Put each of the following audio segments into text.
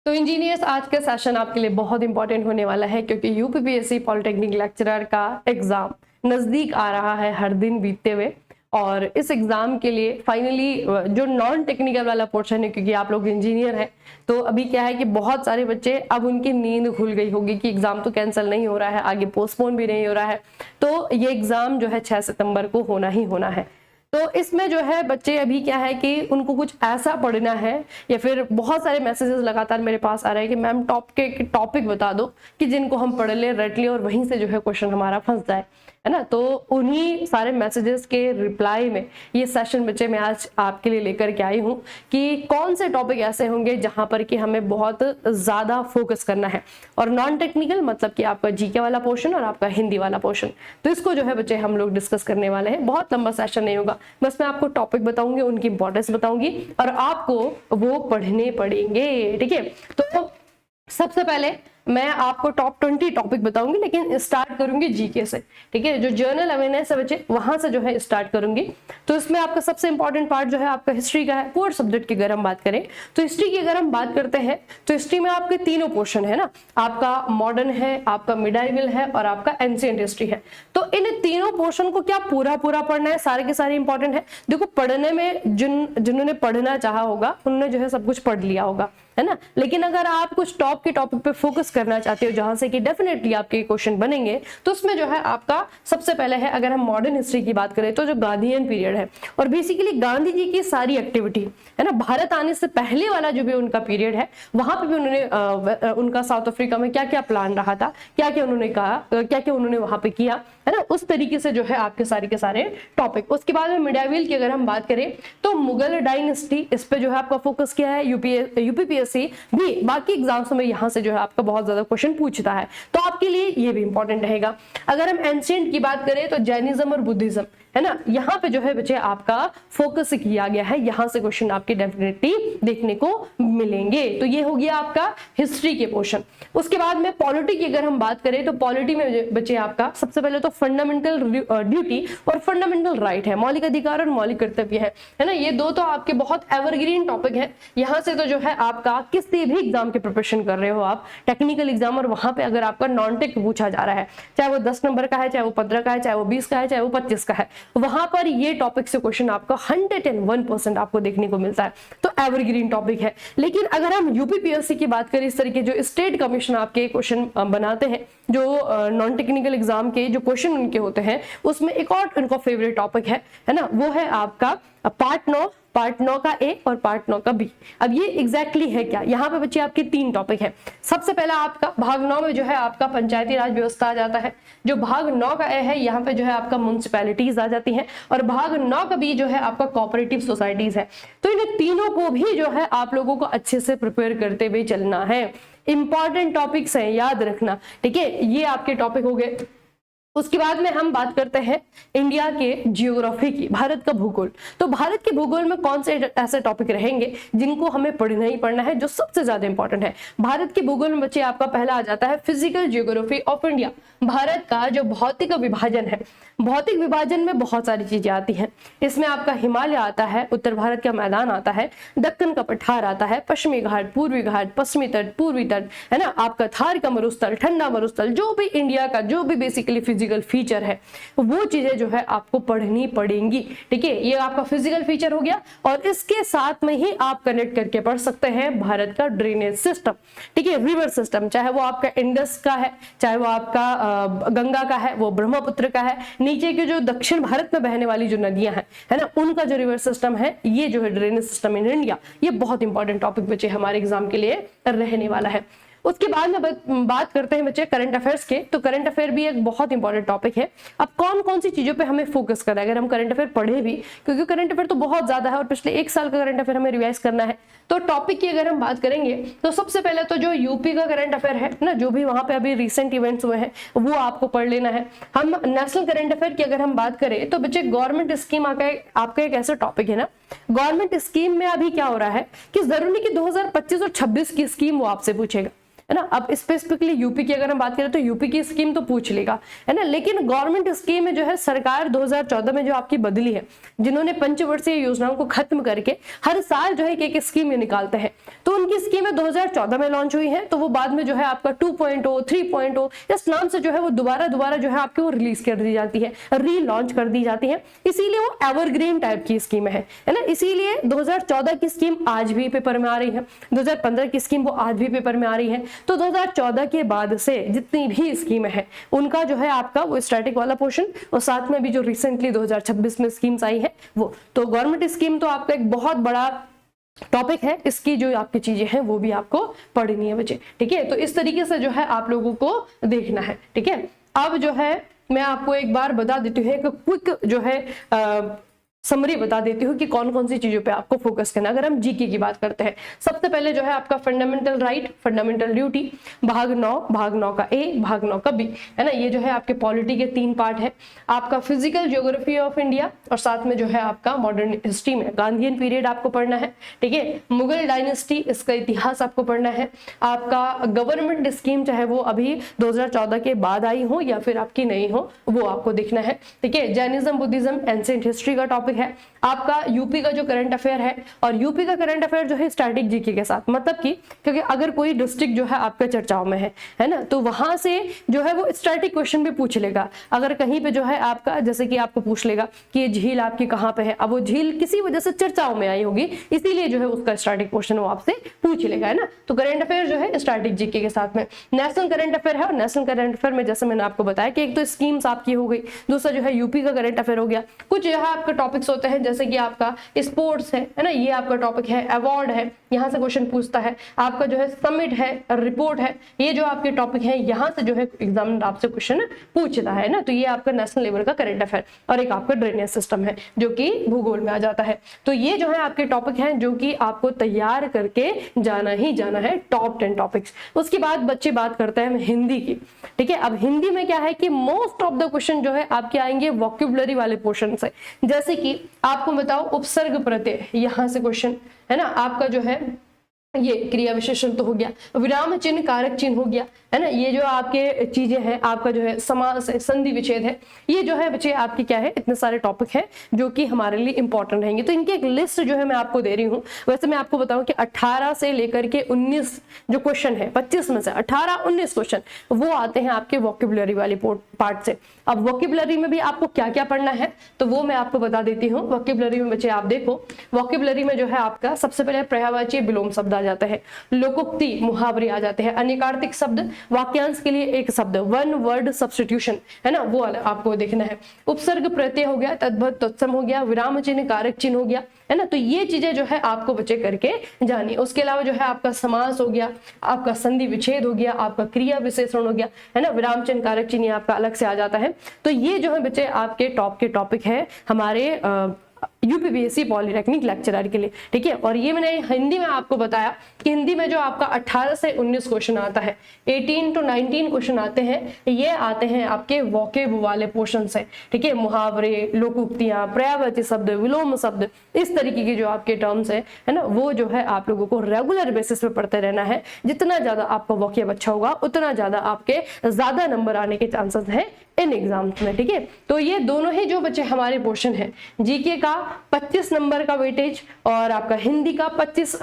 तो इंजीनियर्स, आज का सेशन आपके लिए बहुत इंपॉर्टेंट होने वाला है क्योंकि यूपीपीएससी पॉलिटेक्निक लेक्चरर का एग्जाम नजदीक आ रहा है हर दिन बीतते हुए। और इस एग्जाम के लिए फाइनली जो नॉन टेक्निकल वाला पोर्शन है, क्योंकि आप लोग इंजीनियर हैं, तो अभी क्या है कि बहुत सारे बच्चे अब उनकी नींद खुल गई होगी कि एग्जाम तो कैंसिल नहीं हो रहा है, आगे पोस्टपोन भी नहीं हो रहा है, तो ये एग्जाम जो है 6 सितंबर को होना ही होना है। तो इसमें जो है बच्चे अभी क्या है कि उनको कुछ ऐसा पढ़ना है, या फिर बहुत सारे मैसेजेस लगातार मेरे पास आ रहे हैं कि मैम टॉपिक बता दो कि जिनको हम पढ़ ले, रट ले और वहीं से जो है क्वेश्चन हमारा फंस जाए, है ना। तो उन्हीं सारे मैसेजेस के रिप्लाई में ये सेशन बच्चे मैं आज आपके लिए लेकर के आई हूँ कि कौन से टॉपिक ऐसे होंगे जहां पर कि हमें बहुत ज्यादा फोकस करना है। और नॉन टेक्निकल मतलब कि आपका जीके वाला पोर्शन और आपका हिंदी वाला पोर्शन, तो इसको जो है बच्चे हम लोग डिस्कस करने वाले हैं। बहुत लंबा सेशन नहीं होगा, बस मैं आपको टॉपिक बताऊंगी, उनकी इंपॉर्टेंस बताऊंगी और आपको वो पढ़ने पड़ेंगे, ठीक है। तो सबसे पहले मैं आपको टॉप 20 टॉपिक बताऊंगी, लेकिन स्टार्ट करूंगी जीके से, ठीक है। जो जर्नल अवेयरनेस है बच्चे, वहां से जो है स्टार्ट करूंगी। तो इसमें आपका सबसे इंपॉर्टेंट पार्ट जो है आपका हिस्ट्री का है। कोर सब्जेक्ट की अगर हम बात करें तो हिस्ट्री की अगर हम बात करते हैं तो हिस्ट्री में आपके तीनों पोर्शन है ना, आपका मॉडर्न है, आपका मिडाइवल है और आपका एंशिएंट हिस्ट्री है। तो इन तीनों पोर्शन को क्या पूरा पढ़ना है, सारे के सारे इंपॉर्टेंट है। देखो, पढ़ने में जिन्होंने पढ़ना चाहा होगा उन्होंने जो है सब कुछ पढ़ लिया होगा, है ना। लेकिन अगर आप कुछ टॉप के टॉपिक पे फोकस करना चाहते हो जहां से कि डेफिनेटली आपके क्वेश्चन बनेंगे, तो उसमें जो है आपका सबसे पहले है, अगर हम मॉडर्न हिस्ट्री की बात करें तो जो गांधीयन पीरियड है और बेसिकली गांधी जी की सारी एक्टिविटी, है ना, भारत आने से पहले वाला जो भी उनका पीरियड है, वहां पे भी उन्होंने उनका साउथ अफ्रीका में क्या क्या प्लान रहा था, क्या क्या उन्होंने कहा, क्या क्या उन्होंने वहां पे किया, है ना, उस तरीके से जो है आपके सारे के सारे टॉपिक। उसके बाद में मिडाइवल की अगर हम बात करें तो मुगल डायनेस्टी, इस पे जो है आपका फोकस किया है। यूपीपीएससी भी बाकी एग्जाम्स में यहाँ से जो है आपका बहुत ज्यादा क्वेश्चन पूछता है, तो आपके लिए ये भी इंपॉर्टेंट रहेगा। अगर हम एंशिएंट की बात करें तो जैनिज्म और बुद्धिज्म, है ना, यहाँ पे जो है बच्चे आपका फोकस किया गया है, यहाँ से क्वेश्चन आपके डेफिनेटली देखने को मिलेंगे। तो ये हो गया आपका हिस्ट्री के पोर्शन। उसके बाद में पॉलिटी की अगर हम बात करें तो पॉलिटी में बच्चे आपका सबसे पहले तो फंडामेंटल ड्यूटी और फंडामेंटल राइट है, मौलिक अधिकार और मौलिक कर्तव्य है ना। ये दो तो आपके बहुत एवरग्रीन टॉपिक है। यहाँ से तो जो है आपका किसी भी एग्जाम की प्रिपरेशन कर रहे हो आप, टेक्निकल एग्जाम, और वहां पे अगर आपका नॉन टेक पूछा जा रहा है, चाहे वो 10 नंबर का है, चाहे वो 15 का है, चाहे वो 20 का है, चाहे वो 25 का है, वहां पर ये टॉपिक से क्वेश्चन आपका 101% आपको देखने को मिलता है। तो एवरग्रीन टॉपिक है। लेकिन अगर हम यूपीपीएससी की बात करें, इस तरीके जो स्टेट कमीशन आपके क्वेश्चन बनाते हैं, जो नॉन टेक्निकल एग्जाम के जो क्वेश्चन उनके होते हैं, उसमें एक और उनका फेवरेट टॉपिक है ना, वो है आपका पार्ट 9 का ए और पार्ट 9 का बी। अब ये एग्जैक्टली है क्या, यहाँ पे बच्चे आपके 3 टॉपिक है। सबसे पहला आपका भाग 9 में जो है आपका पंचायती राज व्यवस्था आ जाता है। जो भाग 9 का ए है, यहाँ पे जो है आपका म्युनिसिपैलिटीज आ जाती हैं, और भाग 9 का बी जो है आपका कोऑपरेटिव सोसाइटीज है। तो इन तीनों को भी जो है आप लोगों को अच्छे से प्रिपेयर करते हुए चलना है। इंपॉर्टेंट टॉपिक्स हैं, याद रखना, ठीक है। ये आपके टॉपिक हो गए। उसके बाद में हम बात करते हैं इंडिया के जियोग्राफी की, भारत का भूगोल। तो भारत के भूगोल में कौन से ऐसे टॉपिक रहेंगे जिनको हमें पढ़ना ही पढ़ना है, जो सबसे ज्यादा इंपॉर्टेंट है। भारत के भूगोल में बच्चे आपका पहला आ जाता है physical geography of India. Bharat का जो भौतिक विभाजन है, भौतिक विभाजन में बहुत सारी चीजें आती हैं। इसमें आपका हिमालय आता है, उत्तर भारत का मैदान आता है, दक्कन का पठार आता है, पश्चिमी घाट, पूर्वी घाट, पश्चिमी तट, पूर्वी तट, है ना, आपका थार का मरुस्थल, ठंडा मरुस्थल, जो भी इंडिया का जो भी बेसिकली फिजिकल फीचर है, वो चीजें जो है आपको पढ़नी पड़ेंगी, ठीक है। ये आपका फिजिकल फीचर हो गया। और इसके साथ में ही आप कनेक्ट करके पढ़ सकते हैं भारत का ड्रेनेज सिस्टम, ठीक है, रिवर सिस्टम, चाहे वो आपका इंडस का है, चाहे वो आपका गंगा का है, वो ब्रह्मपुत्र का है, नीचे के जो दक्षिण भारत में बहने वाली जो नदियां हैं, है ना, उनका जो रिवर सिस्टम है, ये जो है ड्रेनेज सिस्टम इन इंडिया, ये बहुत इंपॉर्टेंट टॉपिक बच्चे हमारे एग्जाम के लिए रहने वाला है। उसके बाद में बात करते हैं बच्चे करंट अफेयर्स के। तो करंट अफेयर भी एक बहुत इंपॉर्टेंट टॉपिक है। अब कौन कौन सी चीजों पे हमें फोकस करना है अगर हम करंट अफेयर पढ़े भी, क्योंकि करंट अफेयर तो बहुत ज्यादा है और पिछले 1 साल का करंट अफेयर हमें रिवाइज करना है। तो टॉपिक की अगर हम बात करेंगे तो सबसे पहले तो जो यूपी का करंट अफेयर है ना, जो भी वहां पे अभी रिसेंट इवेंट्स हुए हैं वो आपको पढ़ लेना है। हम नेशनल करंट अफेयर की अगर हम बात करें तो बच्चे गवर्नमेंट स्कीम आपका एक ऐसा टॉपिक है ना, गवर्नमेंट स्कीम में अभी क्या हो रहा है कि जरूरी कि 2025 और 26 की स्कीम वो आपसे पूछेगा, है ना। अब स्पेसिफिकली यूपी की अगर हम बात करें तो यूपी की स्कीम तो पूछ लेगा, है ना, लेकिन गवर्नमेंट स्कीम में जो है सरकार 2014 में जो आपकी बदली है, जिन्होंने पंचवर्षीय योजनाओं को खत्म करके हर साल जो है एक स्कीम निकालते हैं, तो उनकी स्कीमें 2014 में लॉन्च हुई है, तो वो बाद में जो है आपका 2.0 3.0 इस नाम से जो है वो दोबारा जो है आपकी वो रिलीज कर दी जाती है, रीलॉन्च कर दी जाती है, इसीलिए वो एवरग्रीन टाइप की स्कीम है ना। इसीलिए 2014 की स्कीम आज भी पेपर में आ रही है, 2015 की स्कीम वो आज भी पेपर में आ रही है। तो 2014 के बाद से जितनी भी स्कीमें हैं उनका जो है आपका वो स्टैटिक वाला पोर्शन, और साथ में भी जो रिसेंटली 2026 में स्कीम्स आई है वो, तो गवर्नमेंट स्कीम तो आपका एक बहुत बड़ा टॉपिक है, इसकी जो आपकी चीजें हैं वो भी आपको पढ़नी है बच्चे, ठीक है। तो इस तरीके से जो है आप लोगों को देखना है, ठीक है। अब जो है मैं आपको एक बार बता देती हूँ, एक क्विक जो है समरी बता देती हूँ कि कौन कौन सी चीजों पे आपको फोकस करना है। अगर हम जीके की बात करते हैं, सबसे पहले जो है आपका फंडामेंटल राइट, फंडामेंटल ड्यूटी, भाग 9 का ए, भाग 9 का बी, है ना। ये जो है आपके पॉलिटी के 3 पार्ट है। आपका फिजिकल ज्योग्राफी ऑफ इंडिया, और साथ में जो है आपका मॉडर्न हिस्ट्री में गांधीयन पीरियड आपको पढ़ना है, ठीक है। मुगल डायनेस्टी, इसका इतिहास आपको पढ़ना है। आपका गवर्नमेंट स्कीम, चाहे वो अभी 2014 के बाद आई हो या फिर आपकी नहीं हो, वो आपको देखना है, ठीक है। जैनिज्म, बुद्धिज्म, एंशिएंट हिस्ट्री का टॉपिक है। आपका यूपी का जो करंट अफेयर है, और यूपी का करंट अफेयर जो है स्टैटिक जीके के साथ, मतलब कि क्योंकि अगर कोई डिस्ट्रिक्ट जो है आपके चर्चाओं में है ना, तो वहां से जो है वो स्टैटिक क्वेश्चन भी पूछ लेगा। अगर कहीं पे जो है आपका, जैसे कि आपको पूछ लेगा कि ये झील आपकी कहाँ पे है, अब वो झील किसी वजह से चर्चाओं में आई होगी, इसीलिए जो है उसका स्टैटिक क्वेश्चन वो आपसे पूछ लेगा, है ना। तो करंट अफेयर जो है स्टैटिक जीके के साथ में। नेशनल करंट अफेयर है, और नेशनल करंट अफेयर में जैसे मैंने आपको बताया कि एक तो स्कीम्स आपकी हो गई, दूसरा जो है यूपी का करंट अफेयर हो गया। कुछ यहाँ आपके टॉपिक्स होते हैं जैसे कि आपका स्पोर्ट्स है ना, ये आपका टॉपिक है। अवार्ड है, यहाँ से क्वेश्चन पूछता है। आपका जो है समिट है, रिपोर्ट है, ये जो आपके टॉपिक है यहाँ से जो है एग्जामिनर आपसे क्वेश्चन पूछता है ना। तो ये आपका नेशनल लेवल का करंट अफेयर। और एक आपका ड्रेनेज सिस्टम है जो कि भूगोल में आ जाता है। तो ये जो है आपके टॉपिक हैं जो कि आपको तैयार करके जाना ही जाना है, टॉप 10 टॉपिक्स। उसके बाद बच्चे बात करते हैं हिंदी की, ठीक है। अब हिंदी में क्या है कि मोस्ट ऑफ द क्वेश्चन जो है आपके आएंगे वोकैबुलरी वाले पोर्शन से। जैसे कि आपको बताओ उपसर्ग प्रत्यय, यहां से क्वेश्चन, है ना। आपका जो है ये क्रिया विशेषण तो हो गया, विराम चिन्ह, कारक चिन्ह हो गया, है ना। ये जो आपके चीजें हैं, आपका जो है समास है, संधि विच्छेद है, ये जो है बच्चे आपकी क्या है, इतने सारे टॉपिक हैं जो कि हमारे लिए इंपॉर्टेंट रहेंगे। तो इनकी एक लिस्ट जो है मैं आपको दे रही हूँ। वैसे मैं आपको बताऊं कि 18 से लेकर के 19 जो क्वेश्चन है, 25 में से 18-19 क्वेश्चन वो आते हैं आपके वोकैबुलरी वाले पार्ट से। अब वोकैबुलरी में भी आपको क्या क्या पढ़ना है तो वो मैं आपको बता देती हूँ। वोकैबुलरी में बच्चे आप देखो, वोकैबुलरी में जो है आपका सबसे पहले पर्यायवाची विलोम शब्द आ जाता है, लोकोक्ति मुहावरे आ जाते हैं, अनेकार्थिक शब्द, वाक्यांश के लिए एक शब्द, वन वर्ड सब्स्टिट्यूशन, है ना, वो आपको देखना है। उपसर्ग प्रत्यय हो गया, तद्भव तत्सम हो गया, विराम चिन्ह, कारक चिन्ह हो गया, है ना। तो ये चीजें जो है आपको बच्चे करके जानी। उसके अलावा जो है आपका समास हो गया, आपका संधि विच्छेद हो गया, आपका क्रिया विशेषण हो गया, है ना, विराम चिन्ह, कारक चिन्ह आपका अलग से आ जाता है। तो ये जो है बच्चे आपके टॉप के टॉपिक है हमारे यूपीपीएससी पॉलिटेक्निक लेक्चरर के लिए, ठीक है। और ये मैंने हिंदी में आपको बताया कि हिंदी में जो आपका 18 से 19 क्वेश्चन आता है, 18 to 19 क्वेश्चन आते हैं, ये आते हैं आपके वोकेब वाले पोर्शन से, ठीक है। मुहावरे, लोकोक्तियां, पर्यायवाची शब्द, विलोम शब्द, इस तरीके की जो आपके टर्म्स है ना, वो जो है आप लोगों को रेगुलर बेसिस पे पढ़ते रहना है। जितना ज्यादा आपका वोकेब अच्छा होगा उतना ज्यादा आपके ज्यादा नंबर आने के चांसेस है इन एग्जाम्स में, ठीक है। तो ये दोनों ही जो बच्चे हमारे पोर्शन है, जीके का 25 नंबर का वेटेज और आपका हिंदी का 25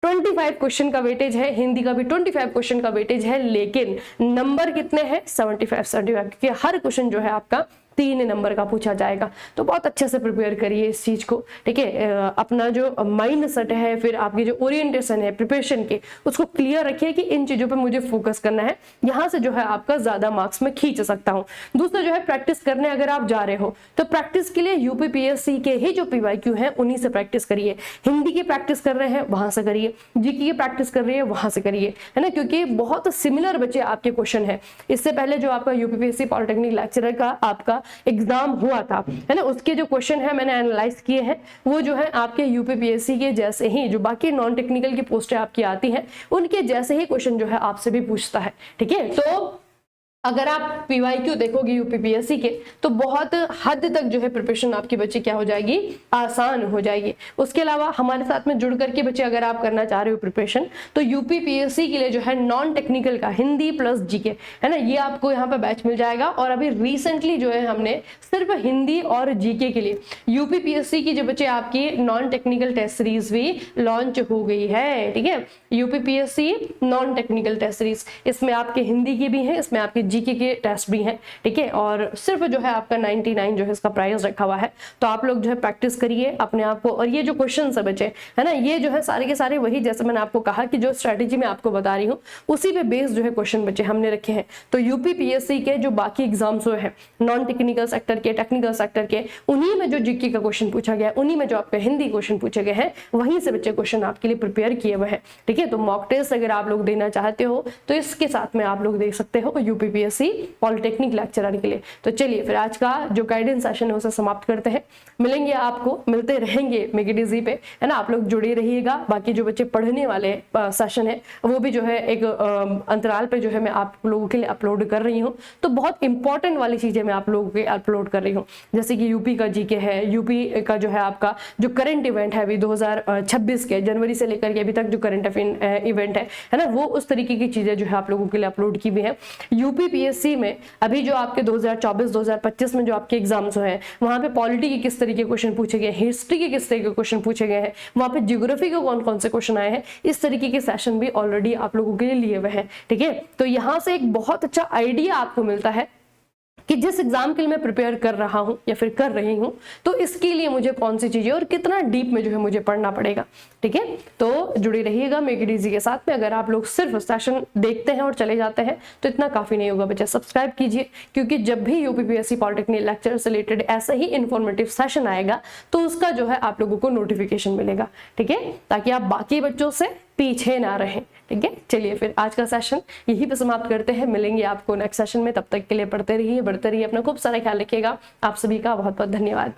क्वेश्चन का वेटेज है, हिंदी का भी 25 क्वेश्चन का वेटेज है, लेकिन नंबर कितने हैं 75 क्योंकि हर क्वेश्चन जो है आपका 3 नंबर का पूछा जाएगा। तो बहुत अच्छे से प्रिपेयर करिए इस चीज को, ठीक है। अपना जो माइंड सेट है, फिर आपकी जो ओरिएंटेशन है प्रिपरेशन के, उसको क्लियर रखिए कि इन चीजों पे मुझे फोकस करना है, यहाँ से जो है आपका ज्यादा मार्क्स में खींच सकता हूँ। दूसरा जो है प्रैक्टिस करने अगर आप जा रहे हो तो प्रैक्टिस के लिए यूपीपीएससी के ही जो पीवाईक्यू है उन्हीं से प्रैक्टिस करिए। हिंदी की प्रैक्टिस कर रहे हैं वहां से करिए, जीके की प्रैक्टिस कर रही है वहां से करिए, है ना, क्योंकि बहुत सिमिलर बच्चे आपके क्वेश्चन है। इससे पहले जो आपका यूपीपीएससी पॉलिटेक्निक लेक्चरर का आपका एग्जाम हुआ था, है ना, उसके जो क्वेश्चन है मैंने एनालाइज किए हैं, वो जो है आपके यूपीपीएससी के जैसे ही जो बाकी नॉन टेक्निकल की पोस्टें आपकी आती हैं उनके जैसे ही क्वेश्चन जो है आपसे भी पूछता है, ठीक है। तो अगर आप PYQ देखोगे यूपीपीएससी के तो बहुत हद तक जो है प्रिपरेशन आपकी बच्चे क्या हो जाएगी, आसान हो जाएगी। उसके अलावा हमारे साथ में जुड़ करके बच्चे अगर आप करना चाह रहे हो प्रिपरेशन, तो यूपीपीएससी के लिए जो है नॉन टेक्निकल का हिंदी प्लस जीके है ना, ये आपको यहाँ पे बैच मिल जाएगा। और अभी रिसेंटली जो है हमने सिर्फ हिंदी और जीके के लिए यूपीपीएससी की जो बच्चे आपकी नॉन टेक्निकल टेस्ट सीरीज भी लॉन्च हो गई है। ठीक है, UPPSC non technical test series, इसमें आपके हिंदी की भी है, इसमें आपके जीके के टेस्ट भी हैं। ठीक है, और सिर्फ जो है आपका 99 जो है इसका प्राइस रखा हुआ है। तो आप लोग जो है प्रैक्टिस करिए अपने आप को। और ये जो क्वेश्चन है बच्चे है ना, ये जो है सारे के सारे वही, जैसे मैंने आपको कहा कि जो स्ट्रेटेजी मैं आपको बता रही हूँ उसी पे बेस्ड जो है क्वेश्चन बच्चे हमने रखे हैं। तो यूपीपीएससी के जो बाकी एग्जाम्स जो है नॉन टेक्निकल सेक्टर के, टेक्निकल सेक्टर के, उन्हीं में जो जीके का क्वेश्चन पूछा गया है, उन्हीं में जो आपके हिंदी क्वेश्चन पूछे गए हैं, वहीं से बच्चे क्वेश्चन आपके लिए प्रिपेयर किए हुए हैं। ठीक है, तो मॉक टेस्ट अगर आप लोग देना चाहते हो तो इसके साथ में आप लोग दे सकते हो यूपीपीएससी पॉलिटेक्निक लेक्चरर के लिए। तो चलिए फिर आज का जो गाइडेंस सेशन है उसे समाप्त करते हैं। मिलेंगे, आपको मिलते रहेंगे मेगडीजी पे, है ना। आप लोग जुड़े रहिएगा। बाकी जो बच्चे पढ़ने वाले सेशन है वो भी जो है एक अंतराल पे जो है मैं आप लोगों के लिए अपलोड कर रही हूँ। तो बहुत इंपॉर्टेंट वाली चीजें मैं आप लोगों के अपलोड कर रही हूँ, जैसे कि यूपी का जीके है, यूपी का जो है आपका जो करंट इवेंट है अभी 2026 के जनवरी से लेकर के अभी तक जो करंट इवेंट है ना, वो उस तरीके की चीजें जो है आप लोगों के लिए अपलोड की हुई है। यूपीपीएससी में अभी जो आपके 2024-2025 में जो आपके एग्जाम्स हैं वहां पे पॉलिटी के किस तरीके के क्वेश्चन पूछे गए, हिस्ट्री के किस तरीके के क्वेश्चन पूछे गए हैं, वहां पे ज्योग्राफी के कौन कौन से क्वेश्चन आए हैं, इस तरीके के सेशन भी ऑलरेडी आप लोगों के लिए लिए हुए हैं। ठीक है, तो यहां से एक बहुत अच्छा आइडिया आपको मिलता है कि जिस एग्जाम के लिए मैं प्रिपेयर कर रहा हूं या फिर कर रही हूं, तो इसके लिए मुझे कौन सी चीजें और कितना डीप में जो है मुझे पढ़ना पड़ेगा। ठीक है, तो जुड़े रहिएगा मेगडीजी के साथ में। अगर आप लोग सिर्फ सेशन देखते हैं और चले जाते हैं तो इतना काफी नहीं होगा बच्चे, सब्सक्राइब कीजिए, क्योंकि जब भी यूपीपीएससी पॉलिटेक्निक लेक्चर से रिलेटेड ऐसा ही इंफॉर्मेटिव सेशन आएगा तो उसका जो है आप लोगों को नोटिफिकेशन मिलेगा। ठीक है, ताकि आप बाकी बच्चों से पीछे ना रहें। ठीक है, चलिए फिर आज का सेशन यहीं पे समाप्त करते हैं। मिलेंगे आपको नेक्स्ट सेशन में, तब तक के लिए पढ़ते रहिए, बढ़ते रहिए, अपना खूब सारा ख्याल रखिएगा। आप सभी का बहुत बहुत धन्यवाद।